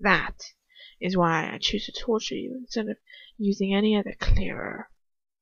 That is why I choose to torture you instead of using any other clearer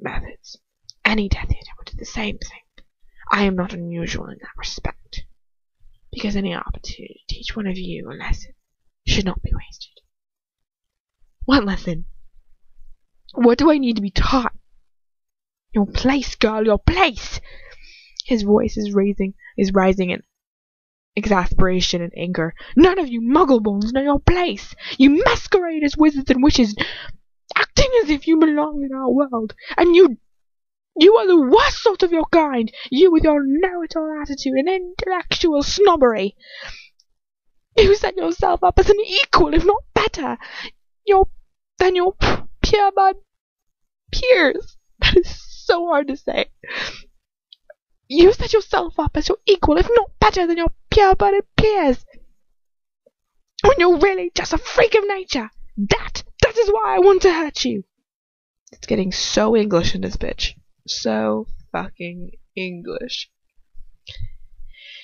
methods. Any Death Eater would do the same thing. I am not unusual in that respect, because any opportunity to teach one of you a lesson should not be wasted. What lesson? What do I need to be taught? Your place, girl, your place! His voice is rising in exasperation and anger. None of you muggle-borns know your place! You masquerade as wizards and witches, acting as if you belong in our world, and you are the worst sort of your kind, you with your know-it-all attitude and intellectual snobbery. You set yourself up as an equal, if not better, than your pure-blood peers. That is so hard to say. You set yourself up as your equal, if not better than your pure-blooded peers, when you're really just a freak of nature. That is why I want to hurt you. It's getting so English in this bitch. So fucking English.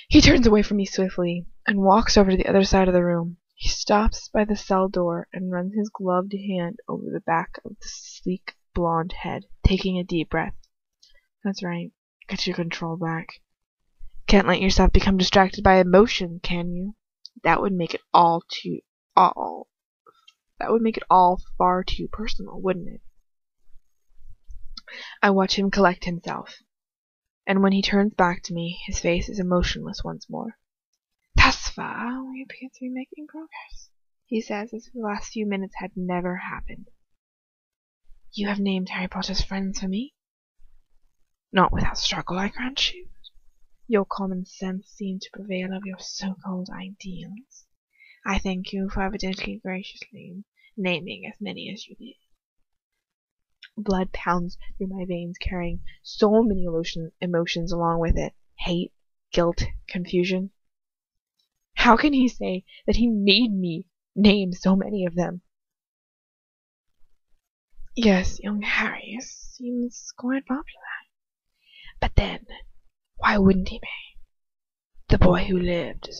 He turns away from me swiftly and walks over to the other side of the room. He stops by the cell door and runs his gloved hand over the back of the sleek blonde head, taking a deep breath. That's right. Get your control back. Can't let yourself become distracted by emotion, can you? That would make it all far too personal, wouldn't it? I watch him collect himself, and when he turns back to me, his face is emotionless once more. Thus far, we appear to be making progress, he says, as if the last few minutes had never happened. You have named Harry Potter's friends for me? Not without struggle, I grant you. Your common sense seemed to prevail over your so-called ideals. I thank you for evidently graciously naming as many as you did. Blood pounds through my veins, carrying so many emotions along with it. Hate, guilt, confusion. How can he say that he made me name so many of them? Yes, young Harry seems quite popular. But then, why wouldn't he be? The boy who lived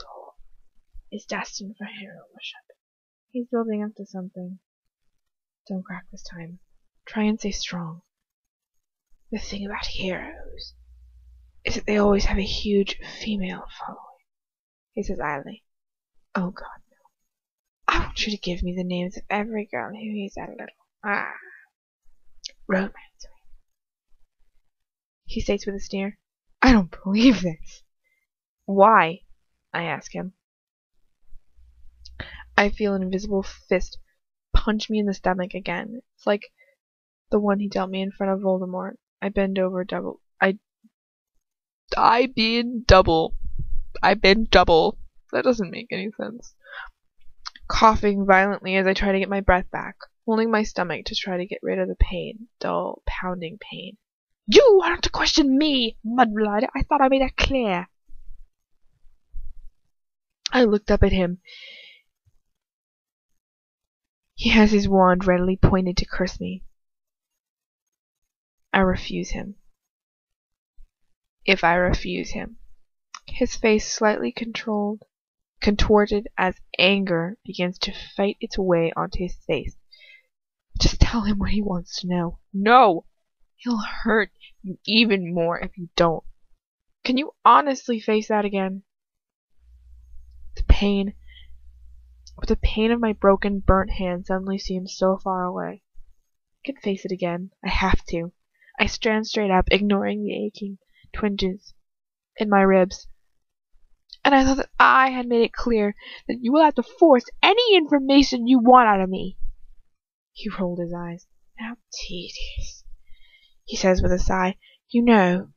is destined for hero worship. He's building up to something. Don't crack this time. Try and stay strong. The thing about heroes is that they always have a huge female following, he says idly. Oh God, no. I want you to give me the names of every girl who he's a little, romance with. He states with a sneer, I don't believe this. Why? I ask him. I feel an invisible fist punch me in the stomach again. It's like the one he dealt me in front of Voldemort. I bend double. That doesn't make any sense. Coughing violently as I try to get my breath back, holding my stomach to try to get rid of the pain, dull, pounding pain. You are not to question me, mudblood. I thought I made that clear. I looked up at him. He has his wand readily pointed to curse me. I refuse him. If I refuse him. His face slightly contorted as anger begins to fight its way onto his face. Just tell him what he wants to know. No! He'll hurt you even more if you don't. Can you honestly face that again? The pain of my broken, burnt hand suddenly seems so far away. I can face it again. I have to. I stand straight up, ignoring the aching twinges in my ribs. And I thought that I had made it clear that you will have to force any information you want out of me. He rolled his eyes. How tedious, he says with a sigh. You know,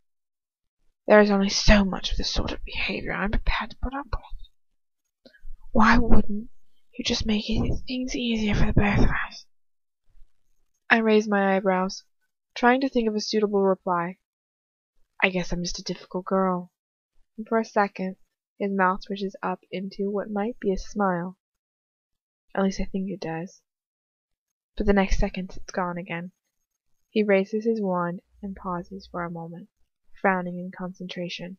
there is only so much of this sort of behavior I'm prepared to put up with. Why wouldn't you just make things easier for the both of us? I raise my eyebrows, trying to think of a suitable reply. I guess I'm just a difficult girl. And for a second, his mouth twitches up into what might be a smile. At least I think it does. But the next second it's gone again. He raises his wand and pauses for a moment, frowning in concentration.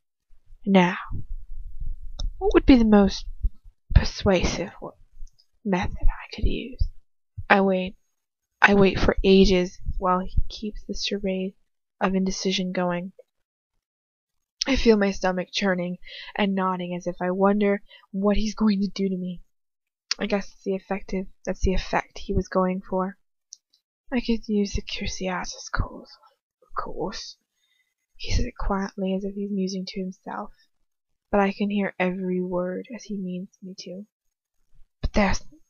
Now, what would be the most persuasive method I could use. I wait for ages while he keeps the charade of indecision going. I feel my stomach churning and nodding as if I wonder what he's going to do to me. I guess that's the effect he was going for. I could use the Cruciatus course, of course. He says it quietly as if he's musing to himself, but I can hear every word as he means me to.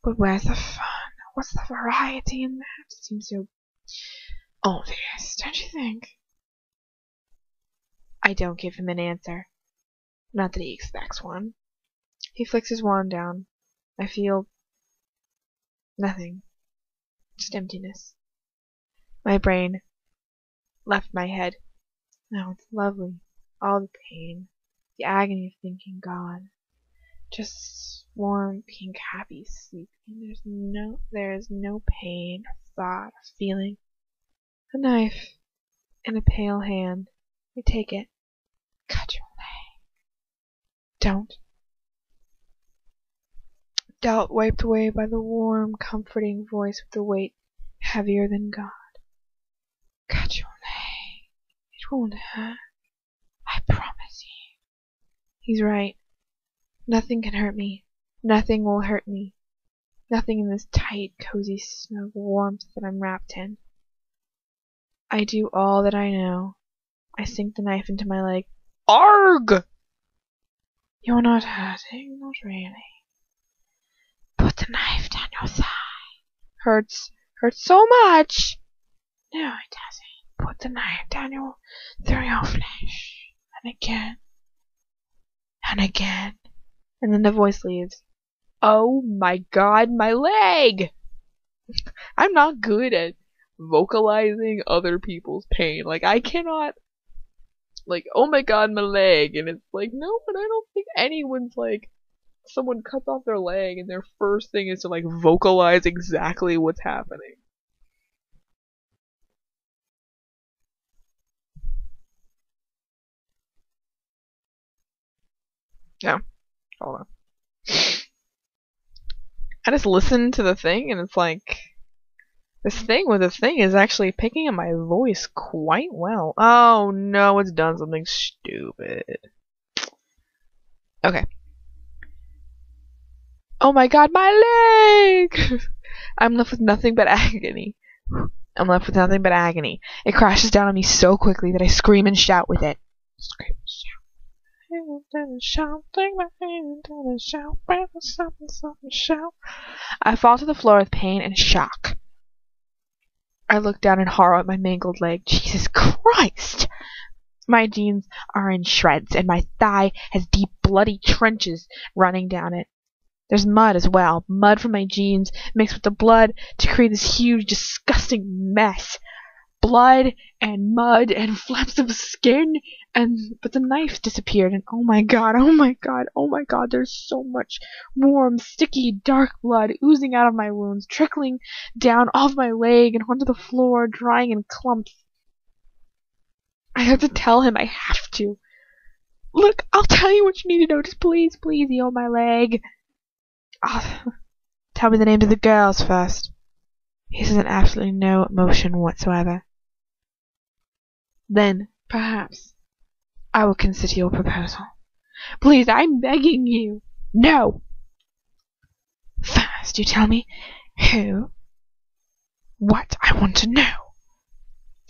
But where's the fun? What's the variety in that? It seems so obvious, don't you think? I don't give him an answer. Not that he expects one. He flicks his wand down. I feel nothing. Just emptiness. My brain left my head. Oh, it's lovely. All the pain, the agony of thinking gone. Just warm, pink, happy sleep. There is no pain, or thought, or feeling. A knife in a pale hand. I take it. Cut your leg. Don't. Doubt wiped away by the warm, comforting voice with the weight heavier than God. Cut your leg. It won't hurt. I promise you. He's right. Nothing can hurt me. Nothing will hurt me. Nothing in this tight, cozy, snug warmth that I'm wrapped in. I do all that I know. I sink the knife into my leg. Arg! You're not hurting, not really. Put the knife down your thigh. Hurts so much. No, it doesn't. Put the knife down through your flesh. And again. And again. And then the voice leaves. Oh my God, my leg! I'm not good at vocalizing other people's pain. Like, I cannot, like, oh my God, my leg. And it's like, no, but I don't think anyone's like, someone cuts off their leg and their first thing is to like vocalize exactly what's happening. Yeah. Hold on. I just listened to the thing and it's like, this thing with the thing is actually picking up my voice quite well. Oh no, it's done something stupid. Okay. Oh my God, my leg! I'm left with nothing but agony. I'm left with nothing but agony. It crashes down on me so quickly that I scream and shout with it. Scream and shout. Shout. I fall to the floor with pain and shock. I look down in horror at my mangled leg. Jesus Christ! My jeans are in shreds, and my thigh has deep, bloody trenches running down it. There's mud as well. Mud from my jeans mixed with the blood to create this huge, disgusting mess. Blood and mud and flaps of skin, but the knife disappeared, and oh my God, there's so much warm, sticky, dark blood oozing out of my wounds, trickling down off my leg and onto the floor, drying in clumps. I have to tell him. I have to. Look, I'll tell you what you need to know. Just please, heal my leg. Tell me the names of the girls first. He says with absolutely no emotion whatsoever. Then, perhaps, I will consider your proposal. Please, I'm begging you. No! First, you tell me what I want to know.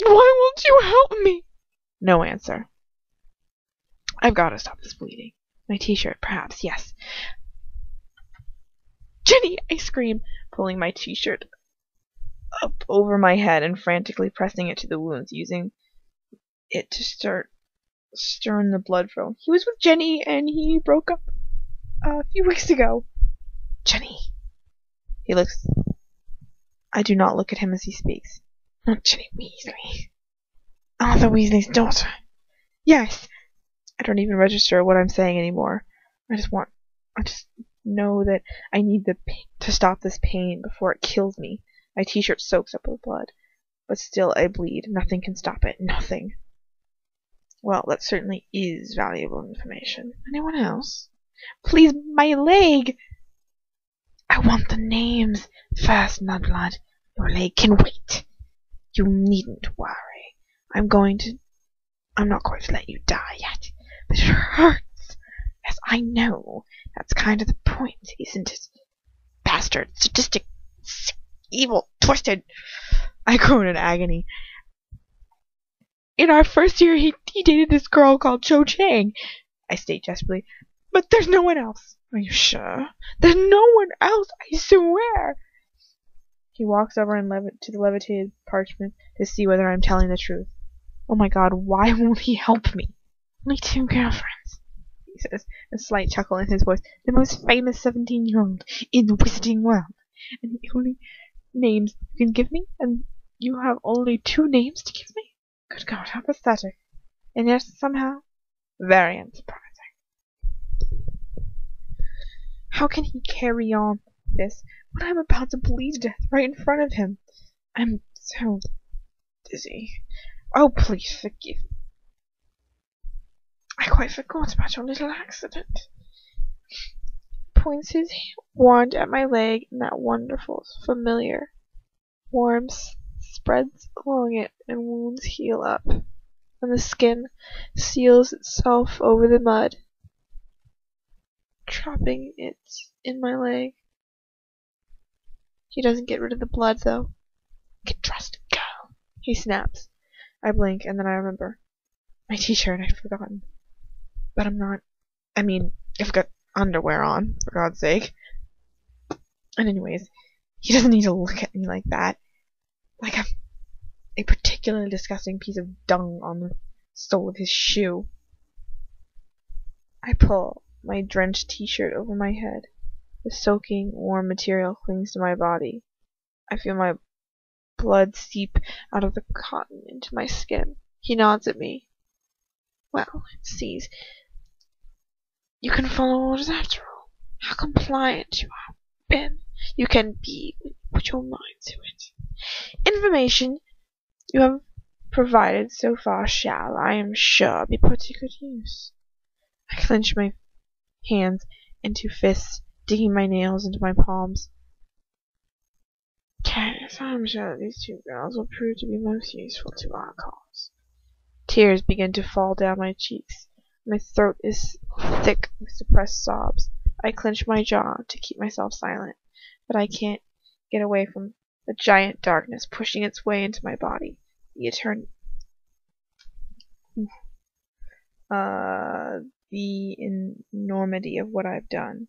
Why won't you help me? No answer. I've got to stop this bleeding. My t-shirt, perhaps, yes. Jenny! I scream, pulling my t-shirt up over my head and frantically pressing it to the wounds, using it to stirring the blood flow. He was with Jenny and he broke up a few weeks ago. Jenny. He looks. I do not look at him as he speaks. Not Jenny Weasley. Arthur Weasley's daughter. Yes. I don't even register what I'm saying anymore. I just know that I need to stop this pain before it kills me. My t-shirt soaks up with blood, but still I bleed. Nothing can stop it. Nothing. Well, that certainly is valuable information. Anyone else? Please, my leg! I want the names first, Mudblood. Your leg can wait. You needn't worry. I'm not going to let you die yet. But it hurts. Yes, I know. That's kind of the point, isn't it? Bastard, sadistic, sick, evil, twisted. I groan in agony. In our first year, he dated this girl called Cho Chang, I state desperately. But there's no one else. Are you sure? There's no one else, I swear. He walks over and to the levitated parchment to see whether I'm telling the truth. Oh my god, why won't he help me? Only 2 girlfriends, he says, a slight chuckle in his voice. The most famous 17-year-old in the wizarding world. And the only names you can give me? And you have only 2 names to give me? Good God, how pathetic. And yet, somehow, very unsurprising. How can he carry on this when I'm about to bleed to death right in front of him? I'm so dizzy. Oh, please forgive me. I quite forgot about your little accident. Points his wand at my leg, and that wonderful, familiar warmth spreads along it, and wounds heal up, and the skin seals itself over the mud, trapping it in my leg. He doesn't get rid of the blood, though. Get dressed and go, he snaps. I blink, and then I remember. My t-shirt, I'd forgotten. But I've got underwear on, for God's sake. And anyways, he doesn't need to look at me like that. Like I'm a particularly disgusting piece of dung on the sole of his shoe. I pull my drenched t-shirt over my head. The soaking, warm material clings to my body. I feel my blood seep out of the cotton into my skin. He nods at me. Well, it sees. You can follow orders after all. How compliant you have been. You can be when you put your mind to it. Information you have provided so far shall, I am sure, be put to good use. I clench my hands into fists, digging my nails into my palms. Yes, I'm sure that these 2 girls will prove to be most useful to our cause. Tears begin to fall down my cheeks. My throat is thick with suppressed sobs. I clench my jaw to keep myself silent, but I can't get away from the giant darkness pushing its way into my body. The enormity of what I've done.